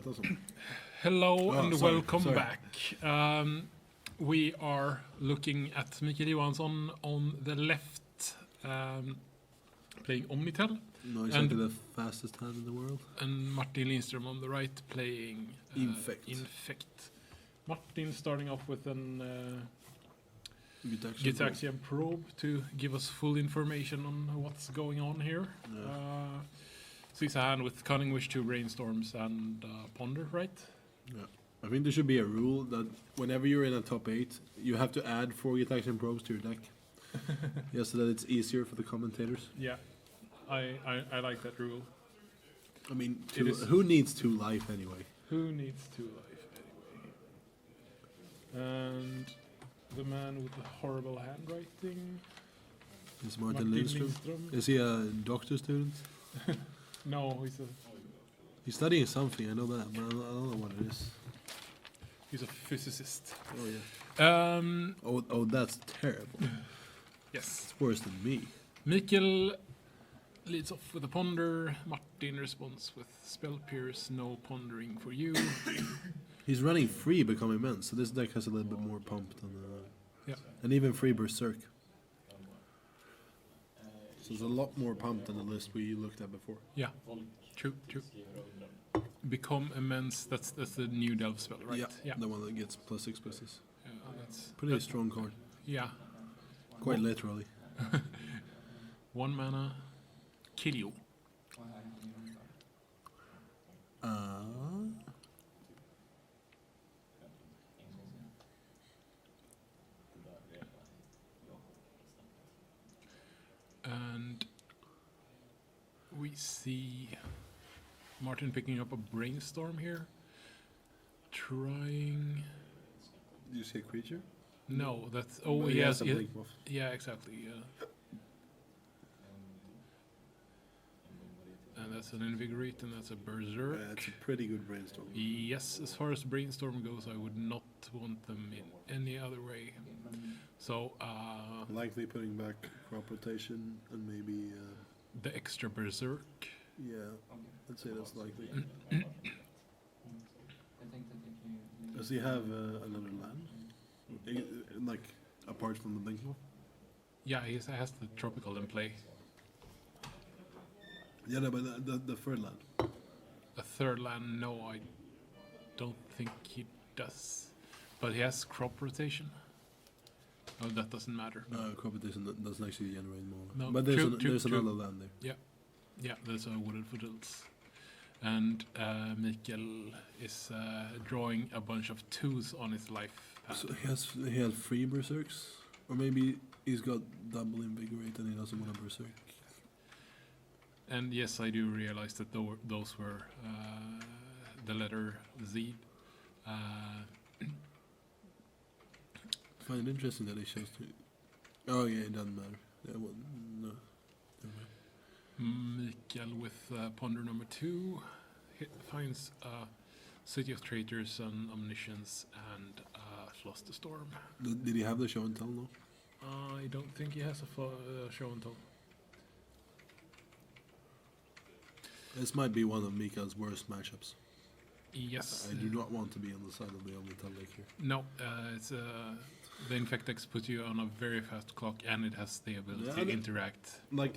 prata som. Hello and sorry, welcome sorry. back. We are looking at Mikael Johansson on the left, playing Omni-Tell, No, exactly the fastest hand in the world. and Martin Lindström on the right playing Infect. Martin starting off with an Gitaxian Gitaxian probe to give us full information on what's going on here. Yeah. So he's a hand with Cunning Wish, 2 Brainstorms, and Ponder, right? Yeah. I think there should be a rule that whenever you're in a top 8, you have to add 4 Gitaxian probes to your deck. Just so that it's easier for the commentators. Yeah, I like that rule. I mean, Who needs 2 life anyway? Who needs 2 life anyway? And the man with the horrible handwriting. Is Martin Lindström. Is he a doctor student? No, He's studying something, I know that, but I don't know what it is. he's a physicist. Oh, yeah. Oh, that's terrible. Yes. It's worse than me. Mikael leads off with a Ponder. Martin responds with Spell Pierce, no pondering for you. He's running free Become Immense, so this deck has a little bit more pump than... And even free Berserk. So there's a lot more pump than the list we looked at before. Yeah, true. Become Immense, that's the new Delve spell, right? Yeah, the one that gets +6/+. That's Pretty strong card. Yeah. Quite literally. 1 mana, kill you. And we see Martin picking up a Brainstorm here. Trying... Do you see a creature? No, that's... But Oh, he yes. has a blink buff. Yeah, exactly. Yeah. And that's an Invigorate, and that's a Berserk. It's a pretty good Brainstorm. Yes, as far as Brainstorm goes, I would not want them in any other way. So, Likely putting back crop rotation and maybe... the extra Berserk. yeah, I'd say that's likely. Does he have another land? Like, apart from the blink buff? Yeah, he has the Tropical in play. Yeah, no, but the third land. A third land, no, I don't think he does. But he has crop rotation. Oh, that doesn't matter. Crop rotation doesn't actually generate more. No, but there's another land there. Yeah, there's a Wooded Foothills. And Mikael is drawing a bunch of 2s on his life pad. So he has 3 Berserks? Or maybe he's got double Invigorate and he doesn't want a Berserk. And yes, I do realize that those were the letter Z. I find it interesting that he chose to... Oh yeah, it doesn't matter. Yeah, well, no. Mikael with Ponder number 2 finds City of Traitors and Omniscience and Lost the Storm. Did he have the show and tell now? I don't think he has a show and tell. This might be one of Mikael's worst matchups. Yes. I do not want to be on the side of the Omni-Tell deck here. No, it's the Infect X puts you on a very fast clock, and it has the ability to interact. Like,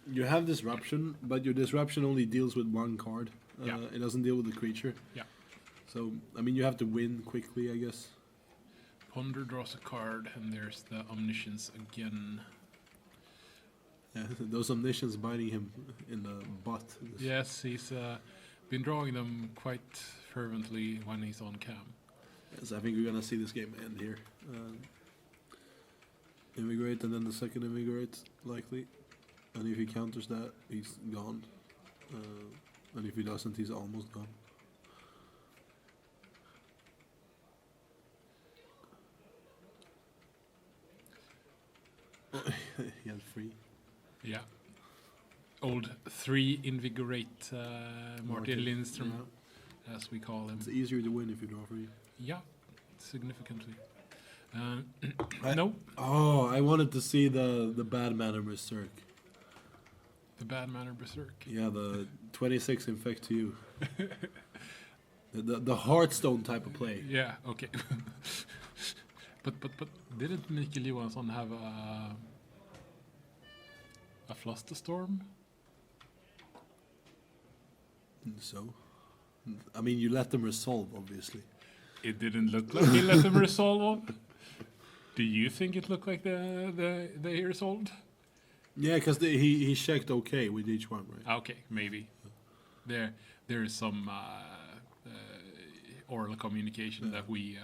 you have Disruption, but your Disruption only deals with 1 card. It doesn't deal with the creature. Yeah. So, I mean, you have to win quickly, I guess. Ponder draws a card, and there's the Omniscience again. Yeah, those Omniscience biting him in the butt. Yes, he's been drawing them quite fervently when he's on cam. Yes, I think we're gonna see this game end here. Invigorate and then the second Invigorate, likely. And if he counters that, he's gone. And if he doesn't, he's almost gone. He had 3. Yeah. Old 3 Invigorate Martin Lindström, as we call him. It's easier to win if you draw 3. Yeah, significantly. No. Oh, I wanted to see the Bad Manner Berserk. The Bad Manner Berserk. Yeah, the 26 Infect to you. The Hearthstone type of play. Yeah, okay. but didn't Mikael Johansson have a Flusterstorm? So, I mean, you let them resolve, obviously. It didn't look like he let them resolve one. Do you think it looked like they resolved? Yeah, because he checked okay with each one, right? Okay, maybe. There is some oral communication that we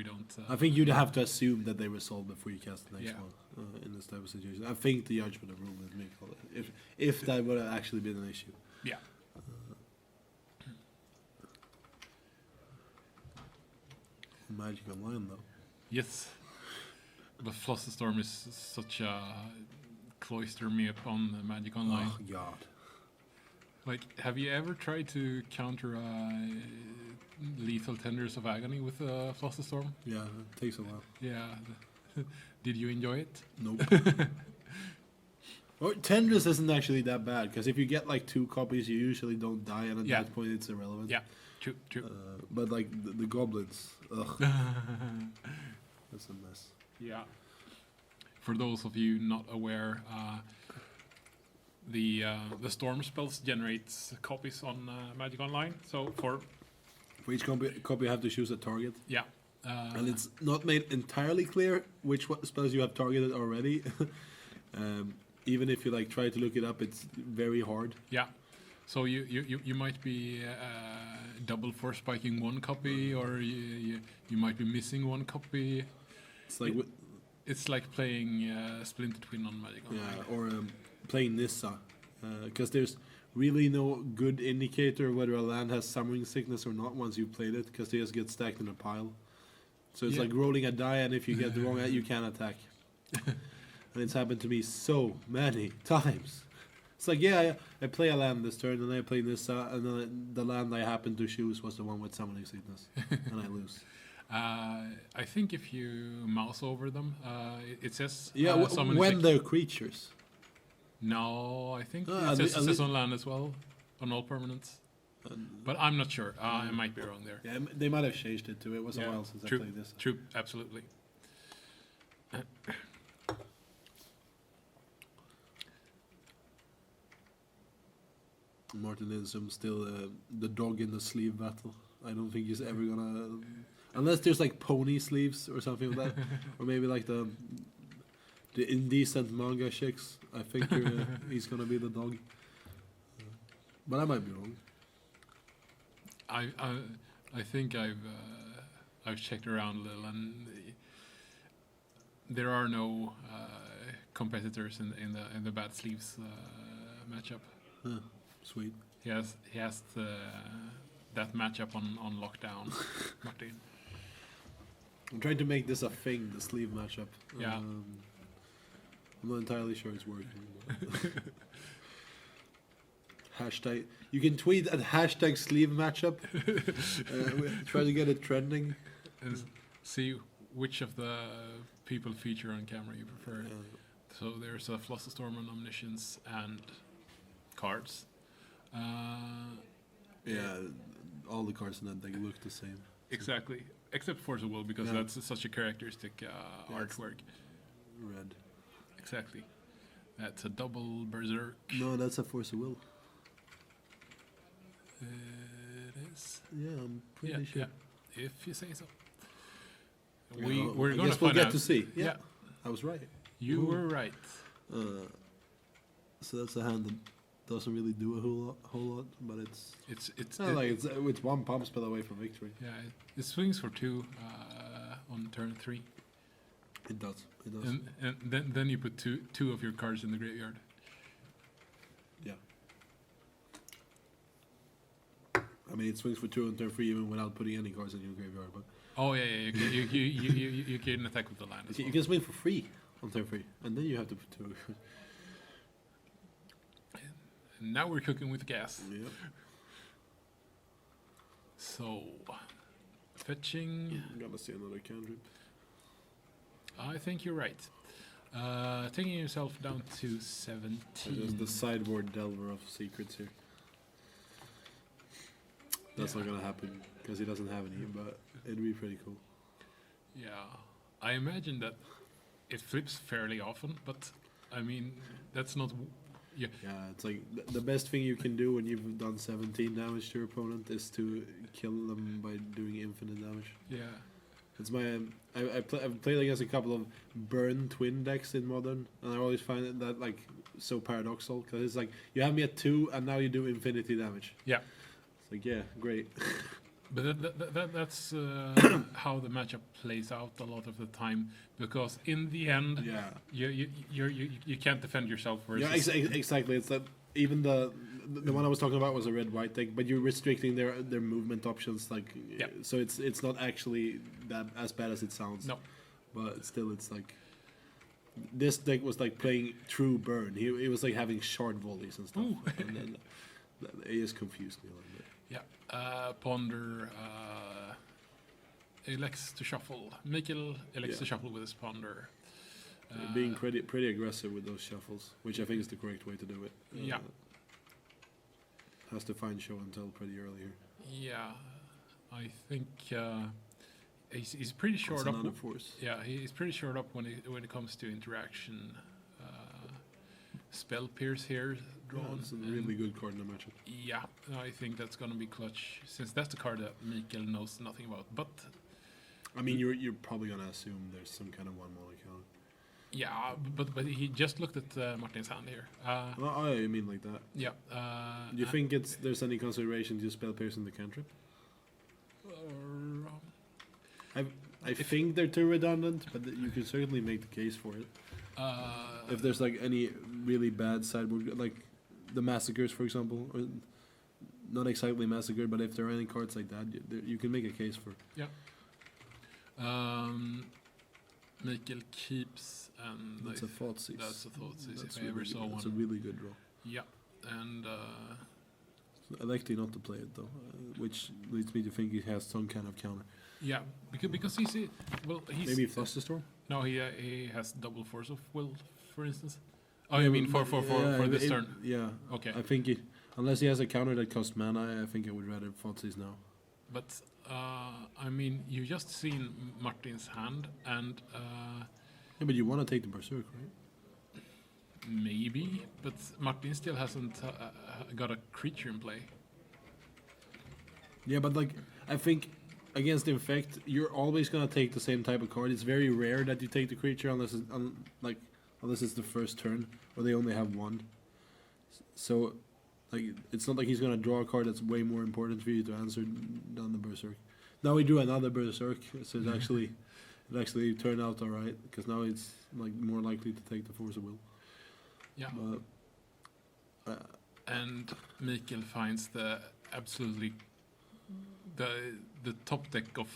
don't. I think you'd have to assume that they resolve before you cast the next Yeah. one in this type of situation. I think the judgment of rule would make if that would have actually been an issue. Yeah. Magic Online, though. Yes. But Flusterstorm is such a cloister me upon Magic Online. Oh God. Like, have you ever tried to counter lethal Tenders of Agony with Flusterstorm? Yeah, it takes a while. Yeah. Did you enjoy it? Nope. Or Tendrils isn't actually that bad because if you get like 2 copies, you usually don't die, and at Yeah. that point, it's irrelevant. Yeah. True. But like the goblins, ugh, that's a mess. Yeah. For those of you not aware, the storm spells generates copies on Magic Online. So for For each copy, you have to choose a target, yeah, and it's not made entirely clear which spells you have targeted already. Even if you like try to look it up, it's very hard. yeah. So you might be double force spiking one copy, or you might be missing one copy. It's like It's like playing Splinter Twin on Magic Online. yeah, or playing Nissa, because there's really no good indicator whether a land has Summoning Sickness or not once you've played it, because they just get stacked in a pile. So it's Yeah. like rolling a die, and if you get the wrong you can't attack. And it's happened to me so many times. It's like, yeah, I play a land this turn, and I play Nissa, and then the land I happened to choose was the one with Summoning Sickness, and I lose. I think if you mouse over them, it says Yeah, summon when sick- they're creatures. No, I think Ah, it says, at says least- on land as well, on all permanents. But I'm not sure. I might be wrong there. Yeah, they might have changed it too. It was a while since true, I played this. True, absolutely. Martin Lindström still the dog in the sleeve battle. I don't think he's ever gonna, unless there's like pony sleeves or something like that, or maybe like the indecent manga chicks. I think he's gonna be the dog, but I might be wrong. I think I've checked around a little, and there are no competitors in the bad sleeves matchup. Huh, sweet. He has that matchup on lockdown, Martin. I'm trying to make this a thing, the sleeve matchup. Yeah. I'm not entirely sure it's working. but- Hashtag. You can tweet at hashtag sleeve matchup. Try to get it trending. And see which of the people feature on camera you prefer. So there's a Flusterstorm and Omniscience and cards. Yeah, all the cards in that deck look the same. Exactly. Except Force of Will, because Yeah. that's such a characteristic artwork. Red. Exactly. That's a double berserk. No, that's a Force of Will. It is. Yeah, I'm pretty Yeah, sure. yeah. If you say so. Yeah, We're I gonna guess we'll find get out. to see. Yeah, Yeah. I was right. You were right. So that's a hand that doesn't really do a whole lot, but it's It's like it's one pump spell away from victory. yeah. It swings for 2 on turn 3, It does. It does. and then you put two of your cards in the graveyard. Yeah. I mean, it swings for 2 on turn 3 even without putting any cards in your graveyard. But Oh yeah. You can attack with the land as you well. can swing for 3 on turn 3, and then you have to put 2. And now we're cooking with gas. Yep. So fetching. I'm gonna see another cantrip. I think you're right. Taking yourself down to Just 17. the sideboard delver of secrets here. That's Yeah. not gonna happen because he doesn't have any, but it'd be pretty cool. Yeah, I imagine that it flips fairly often, but I mean that's not. Yeah, Yeah, it's like the best thing you can do when you've done 17 damage to your opponent is to kill them by doing infinite damage. yeah, It's my I've played against a couple of burn twin decks in modern, and I always find that like so paradoxical because it's like you have me at 2 and now you do infinity damage. yeah. It's like yeah, great. But that's how the matchup plays out a lot of the time, because in the end, Yeah, you can't defend yourself versus. yeah, exactly. It's that even the one I was talking about was a red white deck, but you're restricting their movement options. Like, Yeah. so it's not actually that as bad as it sounds. No. But still, it's like this deck was like playing true burn. He was like having shard volleys and stuff, Ooh. and then it just confused me a little bit. Yeah, Ponder elects to shuffle. Mikael elects to shuffle with his Ponder. Being pretty aggressive with those shuffles, which I think is the correct way to do it. Yeah. Has to find show and tell pretty early here. Yeah, I think he's pretty short That's up. another force. Yeah, he's pretty short up when it comes to interaction. Spell Pierce here Yeah, drawn. it's a and really good card in the matchup. Yeah, I think that's gonna be clutch, since that's the card that Mikael knows nothing about. But I mean, you're probably gonna assume there's some kind of one mana counter. yeah, but he just looked at Martin's hand here. I mean like that. Yeah. Do you think there's any consideration to spell pierce in the cantrip? I think they're too redundant, but you can certainly make the case for it. If there's like any really bad sideboard, like the massacres, for example, or not exactly massacre, but if there are any cards like that, you can make a case for. Mikael keeps, and That's a thought seize. That's a thought seize, That's if I ever saw That's one. a really good draw. Yeah, and Electing not to play it though, which leads me to think he has some kind of counter. yeah, because he's Maybe Flusterstorm. no, he has double force of will, for instance. Oh, you mean for this turn? Yeah. Okay, I think unless he has a counter that costs mana, I think I would rather Thoughtseize now. but I mean, you just seen Martin's hand, and Yeah, but you want to take the Berserk, right? maybe, but Martin still hasn't got a creature in play. Yeah, but like I think against Infect, you're always gonna take the same type of card. It's very rare that you take the creature unless it's the first turn or they only have one. So, like it's not like he's gonna draw a card that's way more important for you to answer than the Berserk. Now we drew another Berserk, so it actually turned out alright because now it's like more likely to take the Force of Will. Yeah, But and Mikael finds the absolutely the top deck of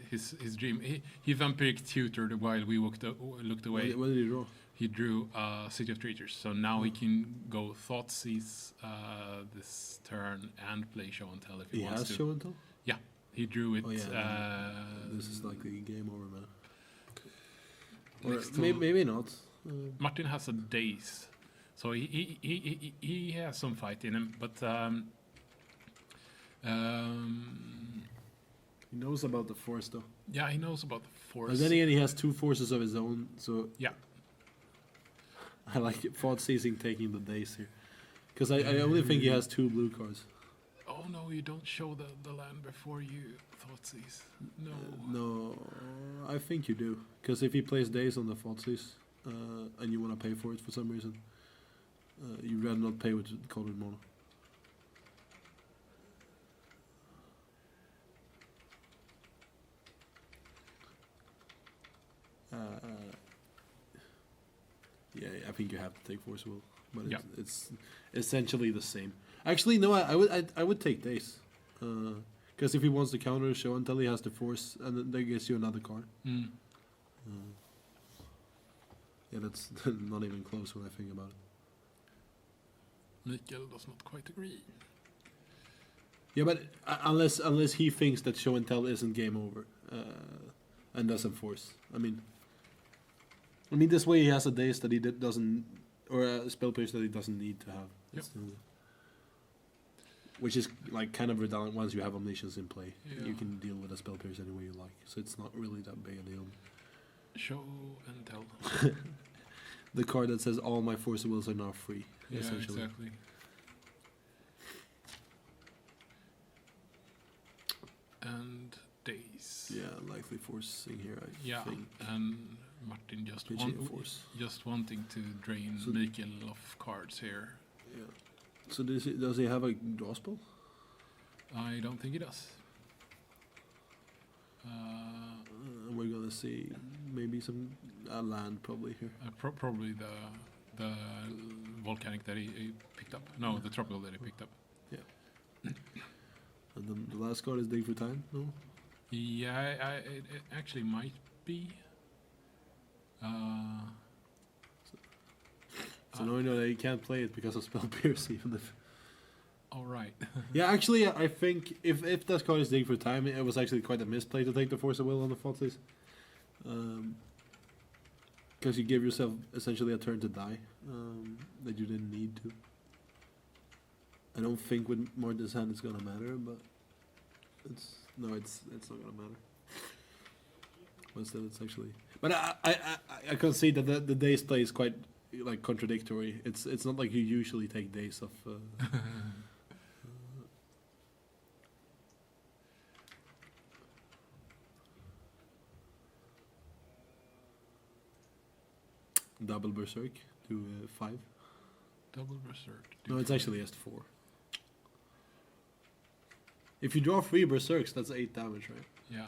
his dream. He vampiric tutored while we looked away. what did he draw? He drew City of Treasures, so now he can go Thoughtseize this turn and play Show and Tell if he He wants has to. Show and Tell? He drew it. Oh, yeah, This is like the game over, man. Or Next to- maybe not. Martin has a daze, so he has some fight in him, but He knows about the Force though. yeah, he knows about the force. And then again, he has 2 forces of his own, so Yeah. I like it. Thought seizing taking the days here, because I only think he has 2 blue cards. Oh no, you don't show the land before you Thoughtseize. No. No, I think you do, because if he plays days on the Thoughtseize, and you want to pay for it for some reason, you'd rather not pay with colored mono. Yeah, I think you have to take Force Will, but Yeah. it's essentially the same. Actually, no, I would take Days, because if he wants to counter Show and Tell, he has the Force, and then that gives you another card. Mm. Yeah, that's not even close when I think about it. Mikael does not quite agree. Yeah, but unless he thinks that Show and Tell isn't game over, and doesn't force. I mean, this way he has a days that he doesn't, or a spell pierce that he doesn't need to have. Yep. which is like kind of redundant once you have Omniscience in play. Yeah. You can deal with a spell pierce any way you like, so it's not really that big a deal. Show and tell. The card that says all my Force of Wills are now free, Yeah, essentially. exactly. And days. Yeah, likely forcing here, I Yeah, think. and Martin Pitching force. just wanting to drain So- Mikael of cards here. Yeah. So does he have a draw spell? I don't think he does. We're gonna see maybe some land probably here. Probably the volcanic that he picked up. No, the tropical that he picked up. And then the last card is Dig for Time. No. Yeah, it actually might be. So now you know that you can't play it because of spell pierce, even if. All right. Yeah, actually, I think if that card is Dig for Time, it was actually quite a misplay to take the Force of Will on the Faultless. Because you give yourself essentially a turn to die that you didn't need to. I don't think with Martin's hand it's gonna matter, but it's not gonna matter. But still, it's actually. But I can see that the day's play is quite like contradictory. It's not like you usually take days of. Double Berserk to 5. Double Berserk. No, it's actually just 4. If you draw 3 Berserks, that's 8 damage, right? Yeah.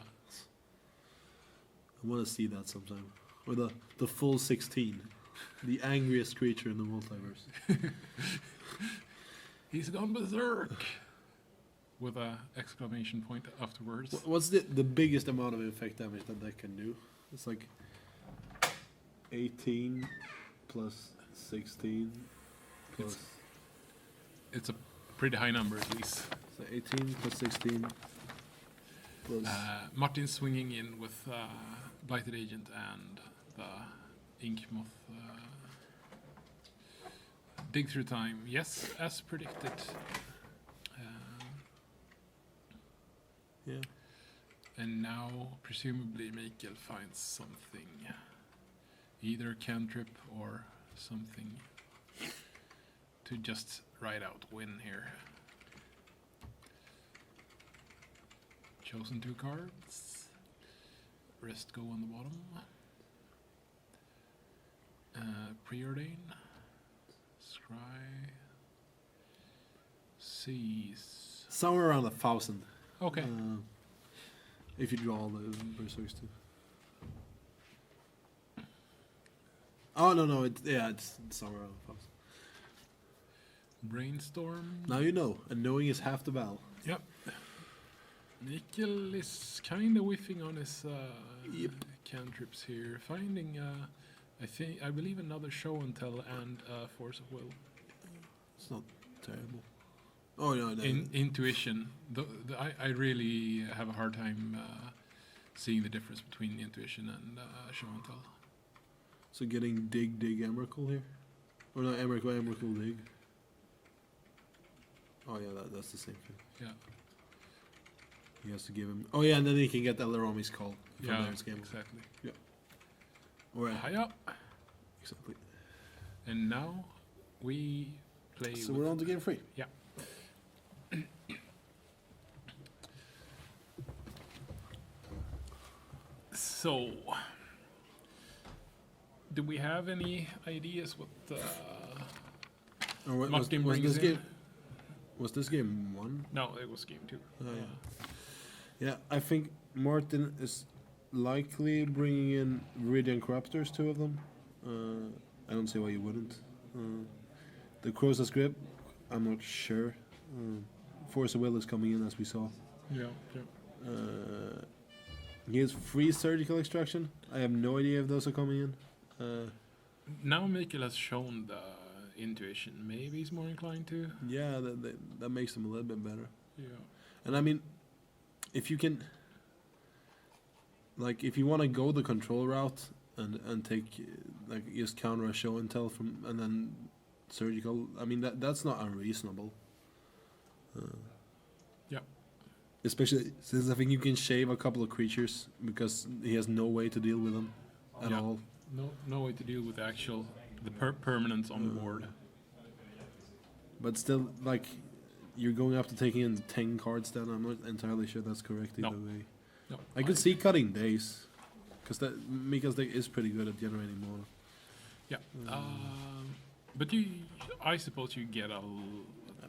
I want to see that sometime. Or the full 16. The angriest creature in the multiverse. He's gone berserk! With a exclamation point afterwards. What's the biggest amount of infect damage that can do? It's like 18 plus 16 plus. It's a pretty high number at least. So 18 plus 16 plus. Martin's swinging in with Blighted Agent and the Ink Moth. Dig through time. Yes, as predicted. Yeah. And now, presumably, Mikael finds something. Either cantrip or something to just ride out win here. Chosen 2 cards. Rest go on the bottom. Preordain. Scry. Seize. Somewhere around 1,000. Okay. If you draw all the Berserks too. Oh no, it's somewhere around 1,000. Brainstorm. Now you know, and knowing is half the battle. Yep. Mikael is kind of whiffing on his cantrips here, finding I believe another show and tell and force of will. It's not terrible. Oh no, Intuition. I really have a hard time seeing the difference between intuition and show and tell. So getting dig Emrakul here, or not Emrakul dig. Oh yeah, that's the same thing. Yeah. He has to give him. Oh yeah, and then he can get Elaromi's call from Yeah. Laird's game. Exactly. Yeah. Or High up. exactly. And now we play. So we're on to game 3. Yeah. So, do we have any ideas what Or what, Martin was brings this in? game? Was this game 1? No, it was game 2. Oh, yeah, I think Martin is likely bringing in Viridian Corruptors, 2 of them. I don't see why you wouldn't. The Croz's Grip, I'm not sure. Force of Will is coming in, as we saw. Yeah. He has 3 Surgical Extraction. I have no idea if those are coming in. Now Mikael has shown the intuition. Maybe he's more inclined to. Yeah, that makes them a little bit better. Yeah. And I mean, if you can, like, if you want to go the control route and take like just counter a show and tell from and then surgical, I mean that's not unreasonable. Yeah. Especially since I think you can shave a couple of creatures because he has no way to deal with them at Yeah. all. No way to deal with the permanence on the board. But still, like, you're going up to taking in 10 cards then. I'm not entirely sure that's correct either way. No, I could see cutting days. Because Mikael's deck is pretty good at generating mana. Yeah. But I suppose you get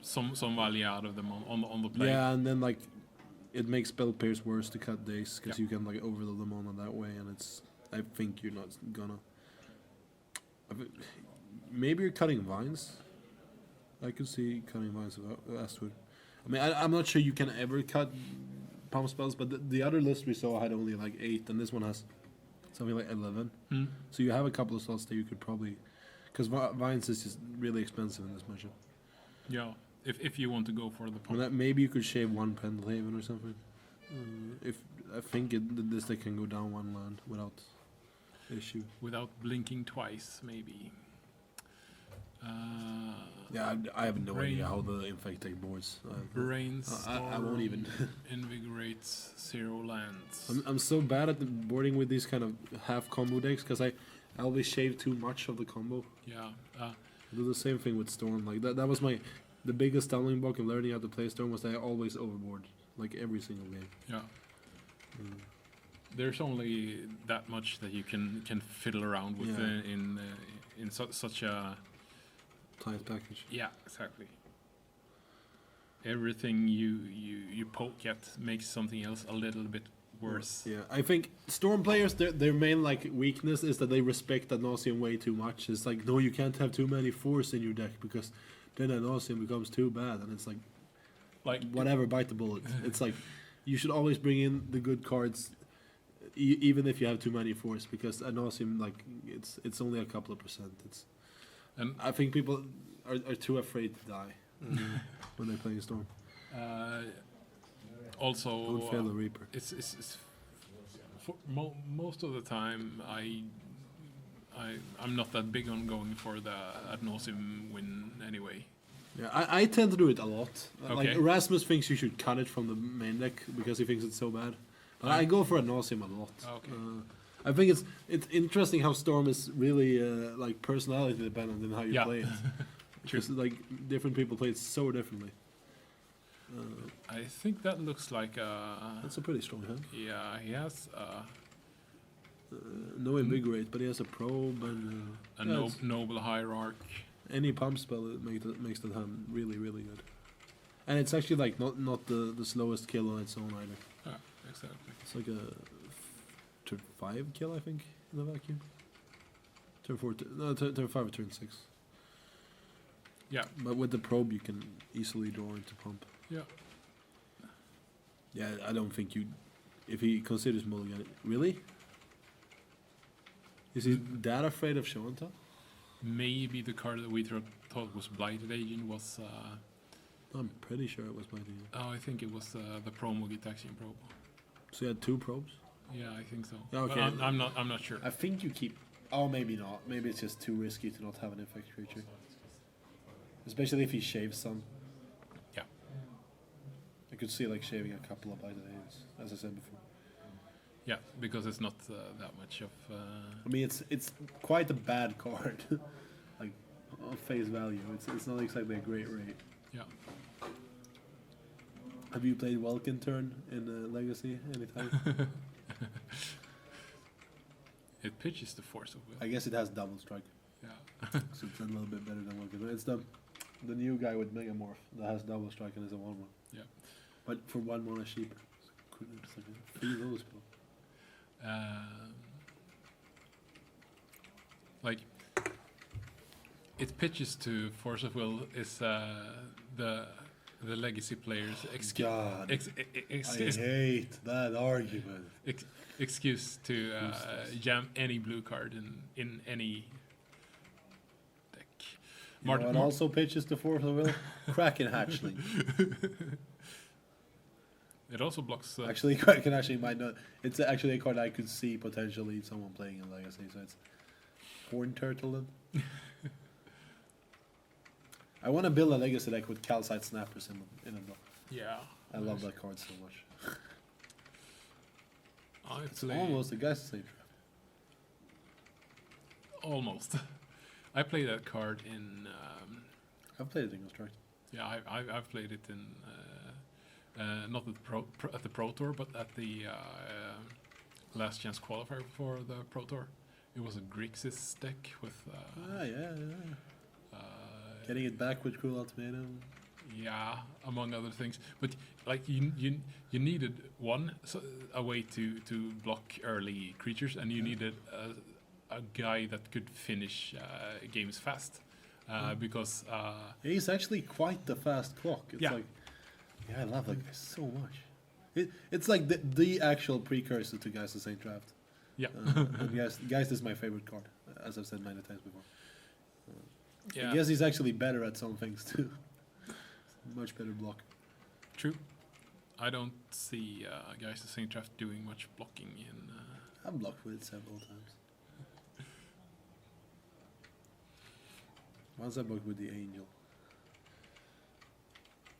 some value out of them on the play. Yeah, and then, like, it makes spell pairs worse to cut days. Because you can, like, overload the mana that way. And I think you're not gonna... Maybe you're cutting vines. I could see cutting vines of Astwood. I mean, I'm not sure you can ever cut pump spells, but the other list we saw had only like 8, and this one has something like 11. So you have a couple of slots that you could probably... Because vines is just really expensive in this matchup. Yeah, if you want to go for the pump. Maybe you could shave one Pendelhaven or something. I think this deck can go down one land without issue. Without blinking twice, maybe. Yeah, I have no idea how the Infect deck boards. Brainstorm. I won't even. Invigorates 0 lands. I'm so bad at the boarding with these kind of half combo decks because I always shave too much of the combo. Yeah. I do the same thing with Storm. Like that was the biggest stumbling block in learning how to play Storm was that I always overboard, like every single game. Yeah. There's only that much that you can fiddle around with in such a tight package. Yeah, exactly. Everything you poke at makes something else a little bit worse. Yeah, I think Storm players, their main like weakness is that they respect Ad Nauseam way too much. It's like, no, you can't have too many force in your deck because then Ad Nauseam becomes too bad, and it's like whatever, bite the bullet. It's like you should always bring in the good cards, even if you have too many force, because Ad Nauseam, like it's only a couple of percent. I think people are too afraid to die when they're playing Storm. Also, Don't fail the Reaper. It's for most of the time I'm not that big on going for the Ad Nauseam win anyway. Yeah, I tend to do it a lot. Okay. Like Erasmus thinks you should cut it from the main deck because he thinks it's so bad. But I go for Ad Nauseam a lot. Okay. I think it's interesting how Storm is really like personality dependent in how you play it. Because like different people play it so differently. I think that looks like That's a pretty strong hand. Yeah, he has No Invigorate, but he has a Probe and a Noble Hierarch. Any pump spell that makes that hand really, really good. And it's actually like not the slowest kill on its own either. Yeah, exactly. It's like a turn 5 kill, I think, in the vacuum. Turn 4, turn 5 or turn 6. Yeah. But with the Probe, you can easily draw into pump. Yeah. Yeah, I don't think if he considers mulligan, really? Is he that afraid of Shanta? Maybe the card that we thought was Blighted Agent was... I'm pretty sure it was my idea. I think it was the promo Gitaxian Probe. So you had 2 probes? Yeah, I think so. Yeah, okay. But I'm not sure. I think you keep... Oh, maybe not. Maybe it's just too risky to not have an Infect creature. Especially if he shaves some. Yeah. I could see like shaving a couple of Blighted Agents, as I said before. Yeah, because it's not that much of... I mean, it's quite a bad card. Like, on face value. It's not exactly a great rate. Yeah. Have you played Welkin Turn in Legacy anytime? It pitches the Force of Will. I guess it has double strike. Yeah. So it's a little bit better than Welkin. It's the new guy with Megamorph that has double strike and is a 1/1. Yeah. But for 1 mana cheaper. It's like a free low spell. Like it pitches to Force of Will is the legacy players God, I hate that argument. Excuse to jam any blue card in any deck. And also pitches to Force of Will? Kraken Hatchling. It also blocks... actually, Kraken Hatchling might not... It's actually a card I could see potentially someone playing in Legacy, so it's Horn Turtle then. I want to build a legacy deck with Calcite Snappers in it though. Yeah. I love that card so much. It's almost a Geist Sage Draft. Almost. I play that card in. I've played it in Construct. Yeah, I've played it in. Not at the Pro Tour, but at the last chance qualifier for the Pro Tour. It was a Grixis deck with. Getting it back with Cruel Ultimatum. Yeah, among other things. But like you needed a way to block early creatures, and you needed a guy that could finish games fast. Because he's actually quite the fast clock. It's Yeah. like, I love that guy so much. It's like the actual precursor to Geist the Saint Draft. yeah, And Geist is my favorite card, as I've said many times before. yeah, I guess he's actually better at some things too. Much better block. true. I don't see guys the Saint Draft doing much blocking in. I've blocked with it several times. Once I blocked with the Angel.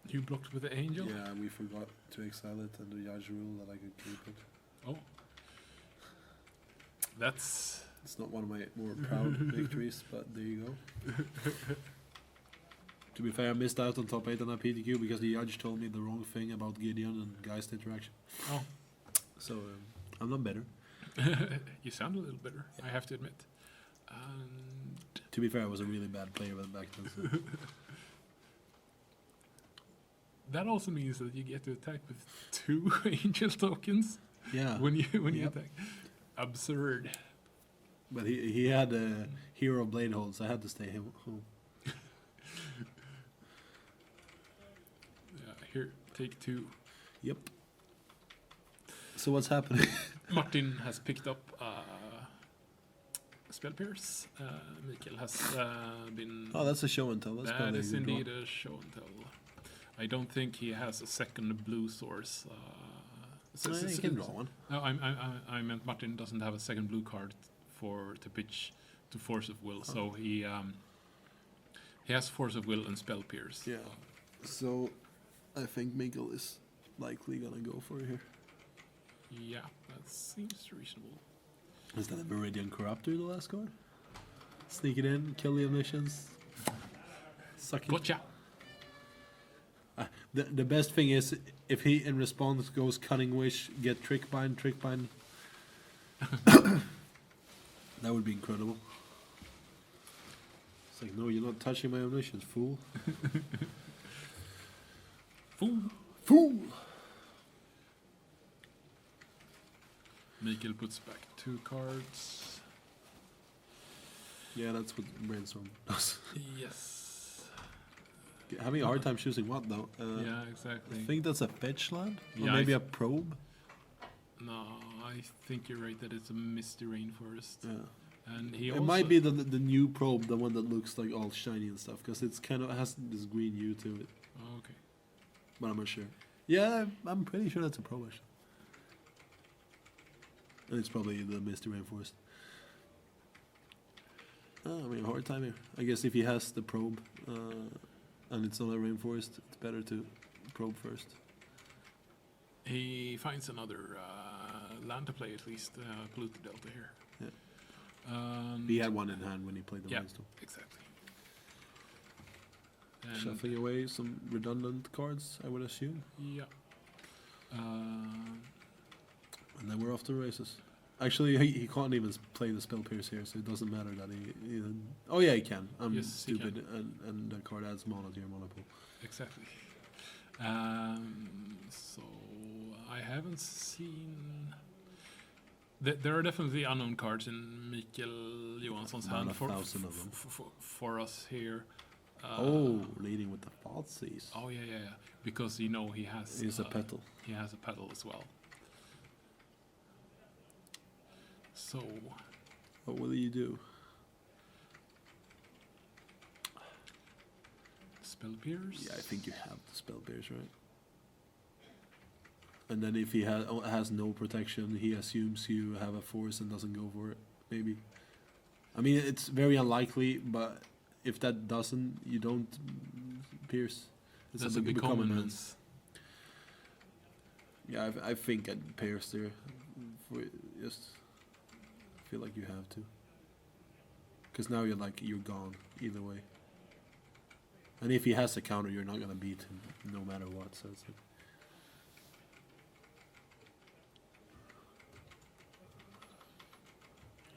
You blocked with the Angel. Yeah, we forgot to exile it and the Judge rule that I could keep it. Oh, that's It's not one of my more proud victories, but there you go. To be fair, I missed out on top 8 on that PTQ because the judge told me the wrong thing about Gideon and Geist interaction. oh. So I'm not better. You sound a little better, I have to admit. And To be fair, I was a really bad player back then. So. that also means that you get to attack with 2 Angel tokens Yeah, when you Yep. attack. Absurd. but he had a hero blade hold, so I had to stay home. Yeah, here, take 2. Yep. So what's happening? Martin has picked up Spell Pierce. Mikael has been. Oh, that's a show and tell. That's that probably is a good draw. indeed a show and tell. I don't think he has a second blue source. You can draw one. No, I meant Martin doesn't have a second blue card to pitch to Force of Will, so he has Force of Will and Spell Pierce. Yeah. So I think Mikael is likely gonna go for it here. Yeah, that seems reasonable. Is that a Viridian Corruptor, the last card? Sneak it in, kill the omniscience. Suck it. Gotcha. The best thing is if he in response goes Cunning Wish, get Trick Bind. That would be incredible. It's like, no, you're not touching my omniscience, fool. Fool! Mikael puts back 2 cards. Yeah, that's what Brainstorm does. Yes. Having a hard time choosing what though. Yeah, I exactly. think that's a fetch land, or Yeah, maybe a probe. No, I think you're right that it's a Misty Rainforest. Yeah. And he It also might be the new probe, the one that looks like all shiny and stuff, because it's kind of has this green hue to it. Oh, okay. But I'm not sure. Yeah, I'm pretty sure that's a probe actually. And it's probably the Misty Rainforest. I mean, hard time here. I guess if he has the probe and it's not a rainforest, it's better to probe first. He finds another land to play at least, Polluted Delta here. Yeah. He had one in hand when he played the Yeah, Brainstorm. exactly. And Shuffling away some redundant cards, I would assume. yeah. And then we're off to the races. Actually, he can't even play the Spell Pierce here, so it doesn't matter that he oh yeah, he can. I'm Yes, he stupid, and the card adds mono to your mono pool. Exactly. So I haven't seen. There are definitely unknown cards in Mikael Johansson's About hand 1,000 of them. for us here. Leading with the Falsies. Oh yeah. Because he has. He's a petal. He has a pedal as well. So What will you do? Spell Pierce. Yeah, I think you have the Spell Pierce, right? And then if he has no protection, he assumes you have a force and doesn't go for it. Maybe. I mean, it's very unlikely, but if that doesn't, you don't pierce. It's Does a it become become immense? Yeah, I think I'd pierce there. For just feel like you have to. Because now you're gone either way. And if he has a counter, you're not gonna beat him no matter what. So it's like,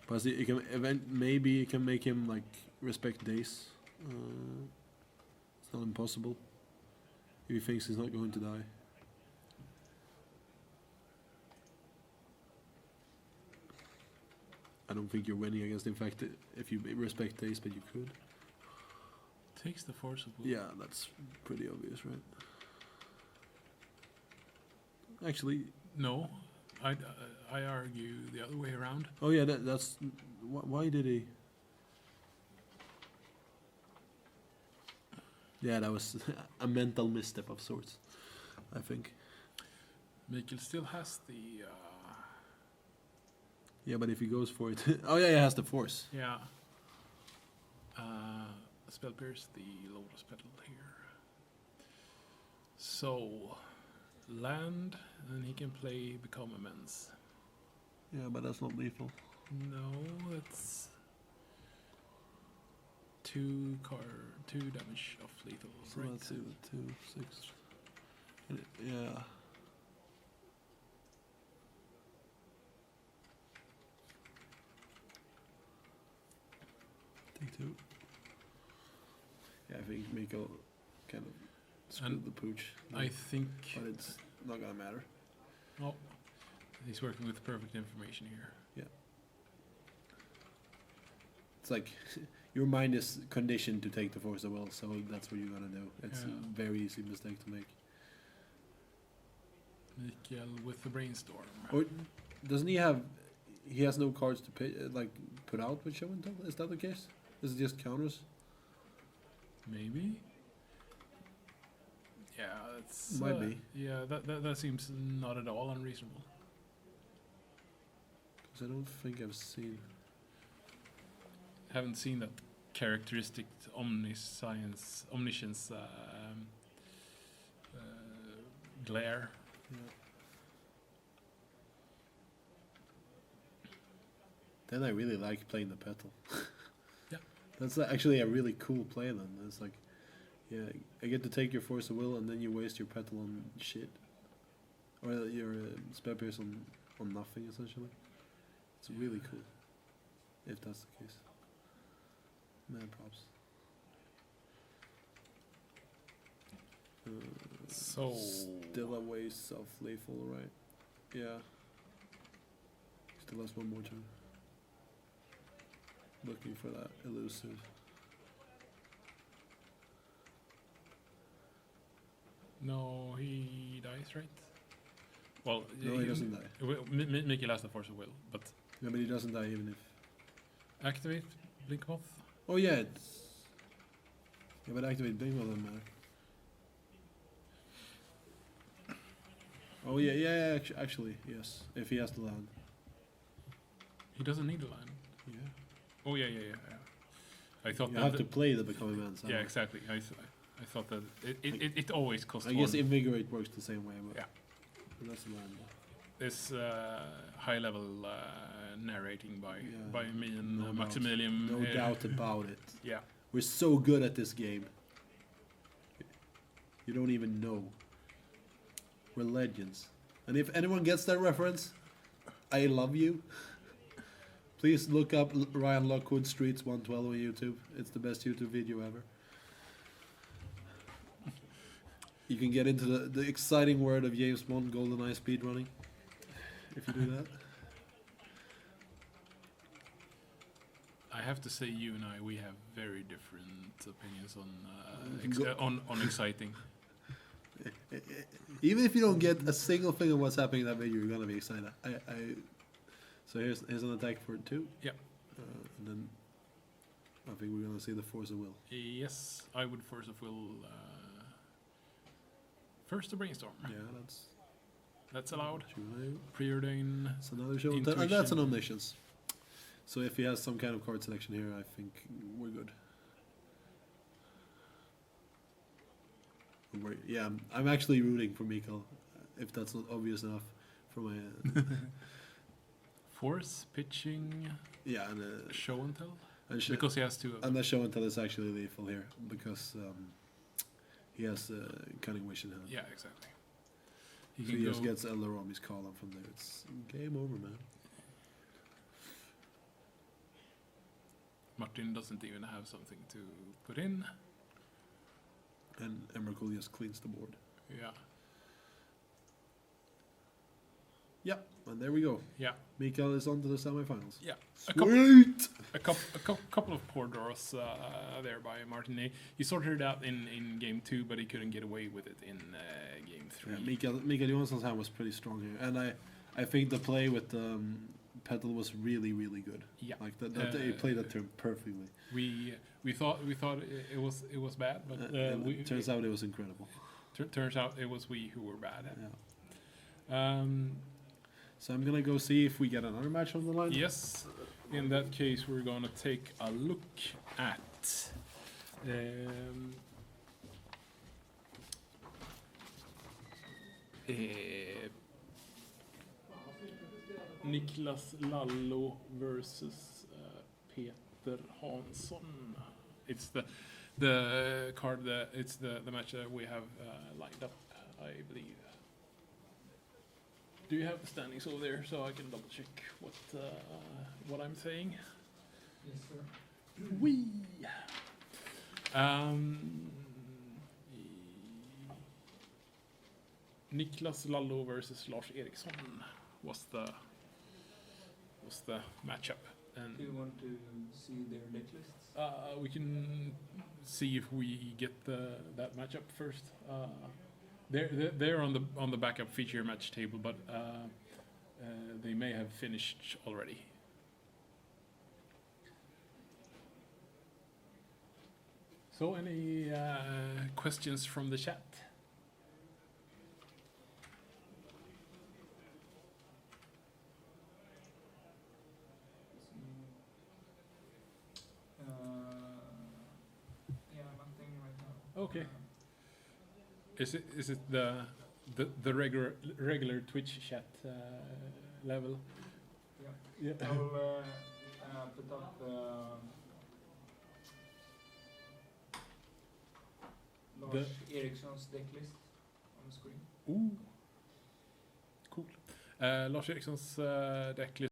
but it can maybe you can make him like respect days. It's not impossible. If he thinks he's not going to die. I don't think you're winning against Infect if you respect days, but you could. Takes the force of will. Yeah, that's pretty obvious, right? Actually, No, I argue the other way around. oh yeah, that's why did he? Yeah, that was a mental misstep of sorts, I think. Mikael still has the Yeah, but if he goes for it, oh yeah, he has the force. yeah. Spell pierce the Lotus Petal here. So land, and he can play Become Immense. Yeah, but that's not lethal. No, that's two damage of lethal. So right? let's see, the 2, 6. Yeah. Take 2. Yeah, I think Mikael kind of screwed And the pooch. I think But it's not gonna matter. oh, he's working with perfect information here. It's like your mind is conditioned to take the force of will, so that's what you're gonna do. It's Yeah. a very easy mistake to make. Mikael with the brainstorm. Or doesn't he have? He has no cards to pay, put out with show and tell. Is that the case? Is it just counters? Maybe. Yeah, it's Might be. Yeah, that seems not at all unreasonable. Because I don't think I've seen. Haven't seen that characteristic omniscience, omniscience glare. Yeah. Then I really like playing the petal. Yeah. That's actually a really cool play then. It's like, yeah, I get to take your force of will and then you waste your petal on shit. Or your spell pierce on nothing, essentially. It's really cool. If that's the case. Mad props. So Still a waste of lethal, right? Yeah. Still has one more turn. Looking for that elusive. no, he dies, right? Well, No, he doesn't die. Mikael has the force of will, but Yeah, but he doesn't die even if. activate blink moth. Oh yeah, it's. Yeah, but activate Big Mother doesn't matter. Oh yeah, actually, yes. If he has to land. He doesn't need to land. Yeah. Oh yeah. I thought You that have to play the Becoming Man. yeah, exactly. I thought that it always costs I one. guess Invigorate works the same way, but. Yeah. But that's the land. This high level narrating Yeah, by me and no doubt. Maximilian. No doubt about it. Yeah. We're so good at this game. You don't even know. We're legends. And if anyone gets that reference, I love you. Please look up Ryan Lockwood Streets 112 on YouTube. It's the best YouTube video ever. You can get into the exciting world of James Bond GoldenEye speedrunning. If you do that. I have to say, you and we have very different opinions on exciting. Even if you don't get a single thing of what's happening in that video, you're gonna be excited. So here's an attack for 2. Yeah. And then I think we're gonna see the force of will. Yes, I would force of will. First to brainstorm. Yeah, That's allowed. July. Preordain. It's another show, and that's an omniscience. So if he has some kind of card selection here, I think we're good. Yeah, I'm actually rooting for Mikael, if that's not obvious enough from my. Force, pitching, Yeah, and show and tell? and Because he has two of them. and the show and tell is actually lethal here because he has cunning wish in hand. Yeah, exactly. So he just gets Eldaromi's column from there. It's game over, man. Martin doesn't even have something to put in. And Emrakul just cleans the board. Yeah. Yep, and there we go. Yeah. Mikael is on to the semifinals. Yeah. Sweet! A couple of poor draws there by Martin. He sorted it out in game 2, but he couldn't get away with it in game 3. Yeah, Mikael Johansson's hand was pretty strong here, and I think the play with Petal was really, really good. Yeah. Like that he played that turn perfectly. We thought it was bad, but turns out it was incredible. Turns out it was we who were bad. Yeah. So I'm gonna go see if we get another match on the line. Yes. In that case, we're gonna take a look at Niklas Lallo versus Peter Johansson. It's the card that it's the match that we have lined up, I believe. Do you have the standings over there so I can double check what I'm saying? Yes, sir. Wee. Niklas Lallo versus Lars Eriksson was the matchup, and Do you want to see their deck lists? we can see if we get that matchup first. They're on the backup feature match table, but they may have finished already. So, any questions from the chat? Yeah, nothing right now. Okay. Is it the regular Twitch chat level? Yeah. Yeah. I will put up Lars Eriksson's deck list on the screen. Ooh. Cool. Lars Eriksson's deck list.